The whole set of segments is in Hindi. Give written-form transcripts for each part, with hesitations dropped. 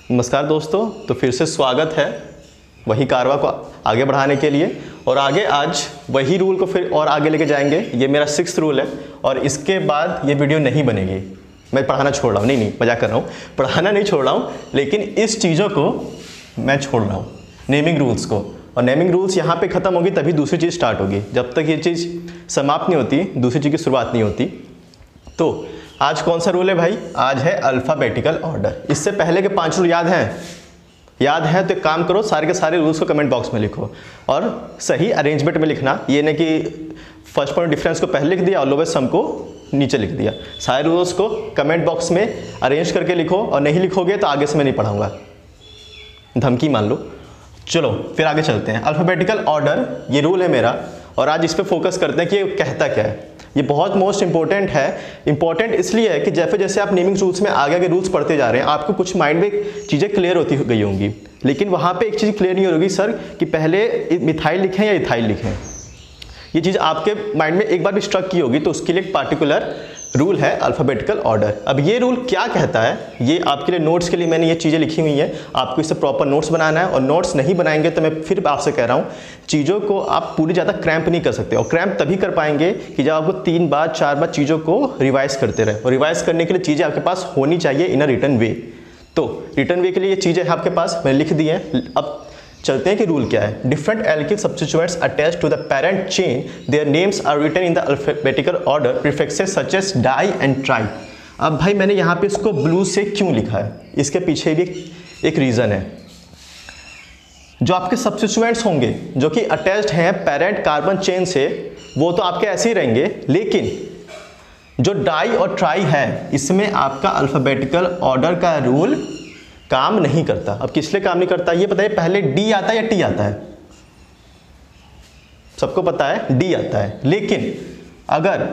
नमस्कार दोस्तों, तो फिर से स्वागत है वही कारवा को आगे बढ़ाने के लिए। और आगे आज वही रूल को फिर और आगे लेके जाएंगे। ये मेरा 6th रूल है और इसके बाद ये वीडियो नहीं बनेगी। मैं पढ़ाना छोड़ रहा हूँ, नहीं मजाक कर रहा हूँ, पढ़ाना नहीं छोड़ रहा हूँ, लेकिन इस चीज़ों को मैं छोड़ रहा हूँ, नेमिंग रूल्स को। और नेमिंग रूल्स यहाँ पे ख़त्म होगी तभी दूसरी चीज़ स्टार्ट होगी। जब तक ये चीज़ समाप्त नहीं होती दूसरी चीज़ की शुरुआत नहीं होती। तो आज कौन सा रूल है भाई? आज है अल्फ़ाबेटिकल ऑर्डर। इससे पहले के 5 रूल याद हैं? याद है तो एक काम करो, सारे के सारे रूल्स को कमेंट बॉक्स में लिखो और सही अरेंजमेंट में लिखना। ये नहीं कि फर्स्ट पॉइंट डिफरेंस को पहले लिख दिया और लोवेस्ट सम को नीचे लिख दिया। सारे रूल्स को कमेंट बॉक्स में अरेंज करके लिखो और नहीं लिखोगे तो आगे से मैं नहीं पढ़ाऊँगा, धमकी मान लो। चलो फिर आगे चलते हैं। अल्फ़ाबेटिकल ऑर्डर ये रूल है मेरा और आज इस पर फोकस करते हैं कि ये कहता क्या है। ये बहुत मोस्ट इंपॉर्टेंट है। इंपॉर्टेंट इसलिए है कि जैसे जैसे आप नेमिंग रूल्स में आगे आगे रूल्स पढ़ते जा रहे हैं आपको कुछ माइंड में चीज़ें क्लियर होती गई होंगी, लेकिन वहाँ पे एक चीज़ क्लियर नहीं होगी सर कि पहले मिथाइल लिखें या इथाइल लिखें। ये चीज़ आपके माइंड में एक बार भी स्ट्रक की होगी, तो उसके लिए एक पार्टिकुलर रूल है अल्फ़ाबेटिकल ऑर्डर। अब ये रूल क्या कहता है, ये आपके लिए नोट्स के लिए मैंने ये चीज़ें लिखी हुई हैं। आपको इससे प्रॉपर नोट्स बनाना है और नोट्स नहीं बनाएंगे तो मैं फिर आपसे कह रहा हूँ चीज़ों को आप पूरी ज़्यादा क्रैम्प नहीं कर सकते। और क्रैम्प तभी कर पाएंगे कि जब आपको 3 बार 4 बार चीज़ों को रिवाइज करते रहे। और रिवाइज करने के लिए चीज़ें आपके पास होनी चाहिए इन अ रिटन वे। तो रिटन वे के लिए ये चीज़ें आपके पास मैंने लिख दी हैं। अब चलते हैं कि रूल क्या है। Different alkyl substituents attached to the parent chain, their names are written in the alphabetical order, prefixes such as di and tri. अब भाई मैंने यहाँ पे इसको ब्लू से क्यों लिखा है, इसके पीछे भी एक रीज़न है। जो आपके सब्स्टिट्यूएंट्स होंगे जो कि अटैच्ड हैं पेरेंट कार्बन चेन से, वो तो आपके ऐसे ही रहेंगे, लेकिन जो डाई और ट्राई है इसमें आपका अल्फाबेटिकल ऑर्डर का रूल काम नहीं करता। अब किस लिए काम नहीं करता ये बताइए? पहले डी आता है या टी आता है? सबको पता है डी आता है। लेकिन अगर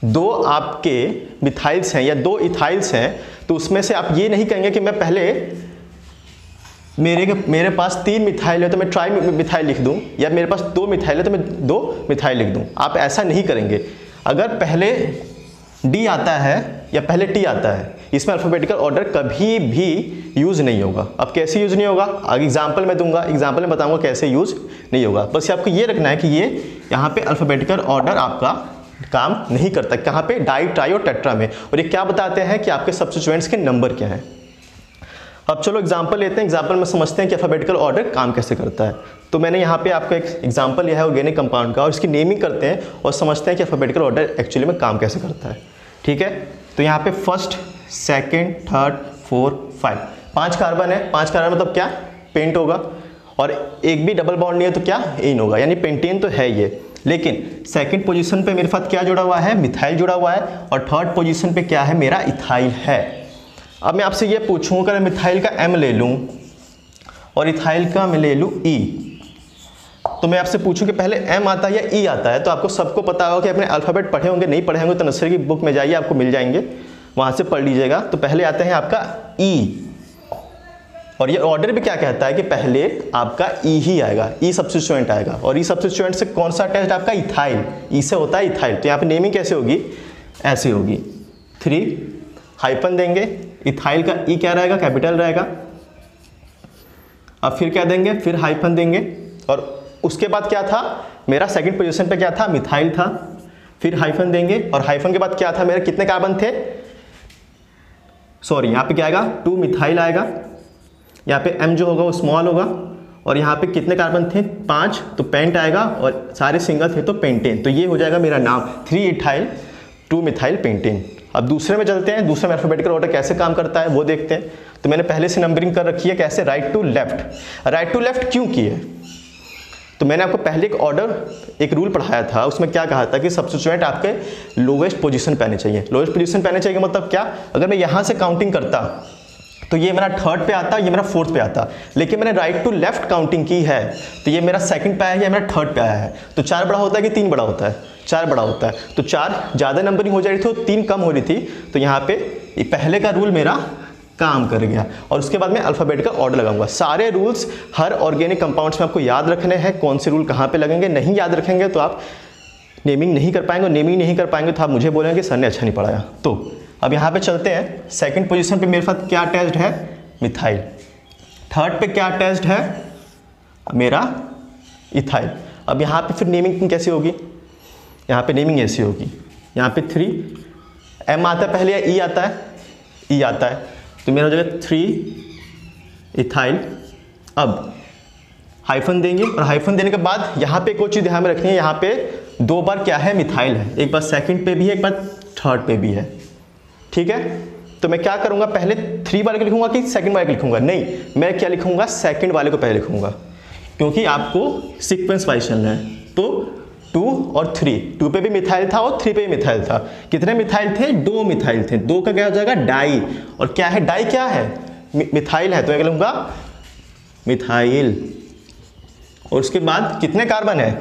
2 आपके मिथाइल्स हैं या 2 इथाइल्स हैं तो उसमें से आप ये नहीं कहेंगे कि मैं पहले मेरे पास 3 मिथाइल है तो मैं ट्राई मिथाइल लिख दूं, या मेरे पास 2 मिथाइल है तो मैं 2 मिथाइल लिख दूं। आप ऐसा नहीं करेंगे। अगर पहले डी आता है या पहले टी आता है, इसमें अल्फ़ाबेटिकल ऑर्डर कभी भी यूज़ नहीं होगा। अब कैसे यूज़ नहीं होगा आगे एग्जाम्पल में दूंगा, एग्जाम्पल में बताऊंगा कैसे यूज़ नहीं होगा। बस आपको ये रखना है कि ये यहाँ पे अल्फ़ाबेटिकल ऑर्डर आपका काम नहीं करता। कहाँ पे? डाई, ट्राई और टेट्रा में। और ये क्या बताते हैं कि आपके सब्स्टिट्यूएंट्स के नंबर क्या हैं। अब चलो एग्जाम्पल लेते हैं, एग्जाम्पल में समझते हैं कि अल्फ़ाबेटिकल ऑर्डर काम कैसे करता है। तो मैंने यहाँ पे आपको एक एग्जाम्पल लिया है ऑर्गेनिक कंपाउंड का और इसकी नेमिंग करते हैं और समझते हैं कि अल्फ़ाबेटिकल ऑर्डर एक्चुअली में काम कैसे करता है। ठीक है, तो यहाँ पे फर्स्ट, सेकंड, थर्ड, 4, 5 5 कार्बन है। 5 कार्बन मतलब क्या? पेंट होगा। और एक भी डबल बॉन्ड नहीं है तो क्या? एन होगा, यानी पेंटेन तो है ये। लेकिन सेकंड पोजीशन पे मेरे साथ क्या जुड़ा हुआ है? मिथाइल जुड़ा हुआ है। और थर्ड पोजीशन पे क्या है? मेरा इथाइल है। अब मैं आपसे ये पूछूँ, अगर मिथाइल का M ले लूँ और इथाइल का मैं ले लूँ E, तो मैं आपसे पूछूं कि पहले M आता है या E आता है, तो आपको सबको पता होगा कि अपने अल्फ़ाबेट पढ़े होंगे, नहीं पढ़े होंगे तो नर्सरी की बुक में जाइए, आपको मिल जाएंगे, वहाँ से पढ़ लीजिएगा। तो पहले आता है आपका E, और ये ऑर्डर भी क्या कहता है कि पहले आपका E ही आएगा, E सब्स्टिट्यूएंट आएगा। और E सब्स्टिट्यूएंट से कौन सा अटैच्ड? आपका इथाइल। E से होता है इथाइल। तो यहाँ पे नेमिंग कैसे होगी? ऐसे होगी। 3 हाइफन देंगे, इथाइल का E क्या रहेगा? कैपिटल रहेगा। अब फिर क्या देंगे? फिर हाइफन देंगे। और उसके बाद क्या था? मेरा सेकंड पोजीशन पे क्या था? मिथाइल था। फिर हाइफन देंगे और हाइफन के बाद क्या था? मेरे कितने कार्बन थे? सॉरी, यहाँ पे क्या आएगा? 2 मिथाइल आएगा। यहाँ पे M जो होगा वो स्मॉल होगा। और यहाँ पे कितने कार्बन थे? 5, तो पेंट आएगा। और सारे सिंगल थे तो पेंटेन। तो ये हो जाएगा मेरा नाम 3 इथाइल 2 मिथाइल पेंटेन। अब दूसरे में चलते हैं। दूसरे में अल्फ़ाबेटिकल ऑर्डर कैसे काम करता है वो देखते हैं। तो मैंने पहले से नंबरिंग कर रखी है। कैसे? Right to left. Right to left क्यों की है? तो मैंने आपको पहले एक रूल पढ़ाया था, उसमें क्या कहा था कि सब्स्टिट्यूएंट आपके लोवेस्ट पोजीशन पे आने चाहिए। लोवेस्ट पोजीशन पे आने चाहिए मतलब क्या? अगर मैं यहाँ से काउंटिंग करता तो ये मेरा थर्ड पे आता, ये मेरा फोर्थ पे आता, लेकिन मैंने राइट टू लेफ्ट काउंटिंग की है तो ये मेरा सेकंड पे आया, ये मेरा थर्ड पे आया है। तो 4 बड़ा होता है कि 3 बड़ा होता है? 4 बड़ा होता है। तो 4 ज़्यादा नंबरिंग हो जा रही थी और 3 कम हो रही थी। तो यहाँ पे पहले का रूल मेरा काम कर गया। और उसके बाद मैं अल्फ़ाबेटिकल ऑर्डर लगाऊंगा। सारे रूल्स हर ऑर्गेनिक कंपाउंड्स में आपको याद रखने हैं, कौन से रूल कहाँ पे लगेंगे। नहीं याद रखेंगे तो आप नेमिंग नहीं कर पाएंगे, और नेमिंग नहीं कर पाएंगे तो आप मुझे बोलेंगे सर ने अच्छा नहीं पढ़ाया। तो अब यहाँ पे चलते हैं। सेकंड पोजीशन पे मेरे साथ क्या अटैच्ड है? मिथाइल। थर्ड पे क्या अटैच्ड है? मेरा इथाइल। अब यहाँ पे फिर नेमिंग कैसी होगी? यहाँ पे नेमिंग ऐसी होगी, यहाँ पे 3 M आता है पहले या E आता है? E आता है, तो मेरा हो जाएगा 3 इथाइल। अब हाइफन देंगे और हाइफन देने के बाद यहाँ पे एक और चीज़ ध्यान में रखनी है, यहाँ पे 2 बार क्या है? मिथाइल है। एक बार सेकंड पे भी है, एक बार थर्ड पे भी है। ठीक है, तो मैं क्या करूँगा, पहले 3 वाले को लिखूंगा कि सेकंड वाले को लिखूंगा? नहीं, मैं क्या लिखूंगा? सेकंड वाले को पहले लिखूंगा, क्योंकि आपको सीक्वेंस वाइज चलना है। तो 2 और 3, 2 पे भी मिथाइल था और 3 पे भी मिथाइल था। कितने मिथाइल थे? 2 मिथाइल थे। 2 का क्या हो जाएगा? डाई। और क्या है? डाई क्या है? मिथाइल है, तो मैं लूँगा मिथाइल। और उसके बाद कितने कार्बन है?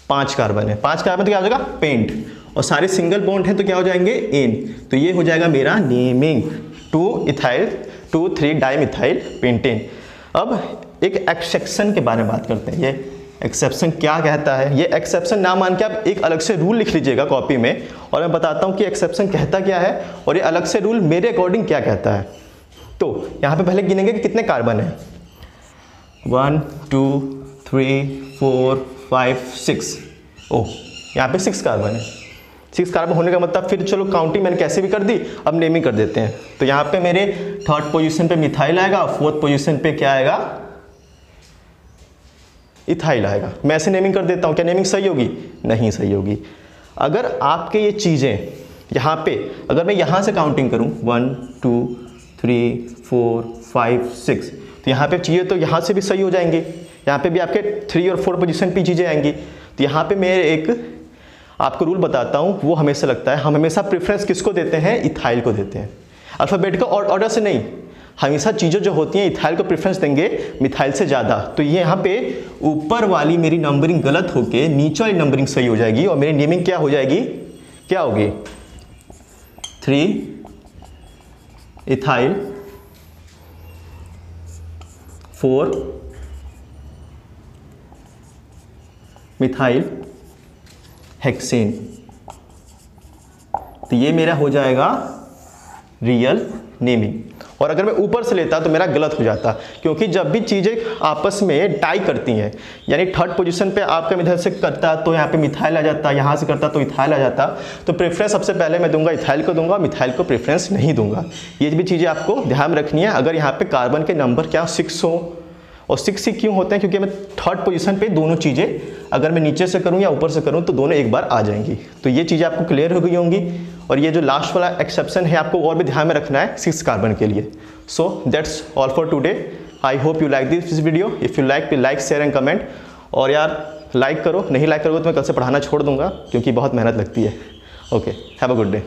5 कार्बन है। 5 कार्बन तो क्या हो जाएगा? पेंट। और सारे सिंगल बॉन्ड हैं तो क्या हो जाएंगे? एन। तो ये हो जाएगा मेरा नेमिंग 2 इथाइल 2,3 डाइमिथाइल पेंटेन। अब एक एक्सेप्शन के बारे में बात करते हैं। ये एक्सेप्शन क्या कहता है? ये एक्सेप्शन ना मान के आप एक अलग से रूल लिख लीजिएगा कॉपी में, और मैं बताता हूँ कि एक्सेप्शन कहता क्या है और ये अलग से रूल मेरे अकॉर्डिंग क्या कहता है। तो यहाँ पे पहले गिनेंगे कि कितने कार्बन है। 1 2 3 4 5 6। ओह, यहाँ पे 6 कार्बन है। 6 कार्बन होने का मतलब फिर चलो काउंटिंग मैंने कैसे भी कर दी, अब नेमिंग कर देते हैं। तो यहाँ पे मेरे थर्ड पोजीशन पे मिथाइल आएगा, फोर्थ पोजीशन पे क्या आएगा? इथाइल आएगा। मैं ऐसे नेमिंग कर देता हूँ, क्या नेमिंग सही होगी? नहीं सही होगी। अगर आपके ये चीज़ें यहाँ पे, अगर मैं यहाँ से काउंटिंग करूँ 1 2 3 4 5 6, तो यहाँ पे चीज़ें तो यहाँ से भी सही हो जाएंगी। यहाँ पे भी आपके 3 और 4 पोजीशन पे चीज़ें आएंगी। तो यहाँ पे मैं एक आपको रूल बताता हूँ, वो हमेशा लगता है। हम हमेशा प्रेफरेंस किसको देते हैं? इथाइल को देते हैं। अल्फ़ाबेटिकल ऑर्डर से नहीं, हमेशा चीज़ें जो होती हैं इथाइल को प्रेफरेंस देंगे मिथाइल से ज़्यादा। तो ये यहाँ पे ऊपर वाली मेरी नंबरिंग गलत होके नीचे वाली नंबरिंग सही हो जाएगी और मेरी नेमिंग क्या हो जाएगी? क्या होगी? 3 इथाइल 4 मिथाइल हेक्सेन। तो ये मेरा हो जाएगा रियल नेमिंग। और अगर मैं ऊपर से लेता तो मेरा गलत हो जाता, क्योंकि जब भी चीज़ें आपस में टाई करती हैं, यानी थर्ड पोजीशन पे आपका इधर से करता तो यहाँ पे मिथाइल आ जाता, यहाँ से करता तो इथाइल आ जाता। तो प्रेफरेंस सबसे पहले मैं दूंगा इथाइल को दूंगा, मिथाइल को प्रेफरेंस नहीं दूंगा। ये भी चीज़ें आपको ध्यान में रखनी है। अगर यहाँ पे कार्बन के नंबर क्या 6 हो, और 6 ही क्यों होते हैं? क्योंकि मैं थर्ड पोजीशन पे दोनों चीज़ें, अगर मैं नीचे से करूँ या ऊपर से करूँ तो दोनों एक बार आ जाएंगी। तो ये चीज़ें आपको क्लियर हो गई होंगी। और ये जो लास्ट वाला एक्सेप्शन है आपको और भी ध्यान में रखना है 6 कार्बन के लिए। So that's all for today. I hope you like this video. If you like like share and comment. और यार लाइक करो, नहीं लाइक करोगे तो मैं कल से पढ़ाना छोड़ दूंगा, क्योंकि बहुत मेहनत लगती है। Okay, have a good day.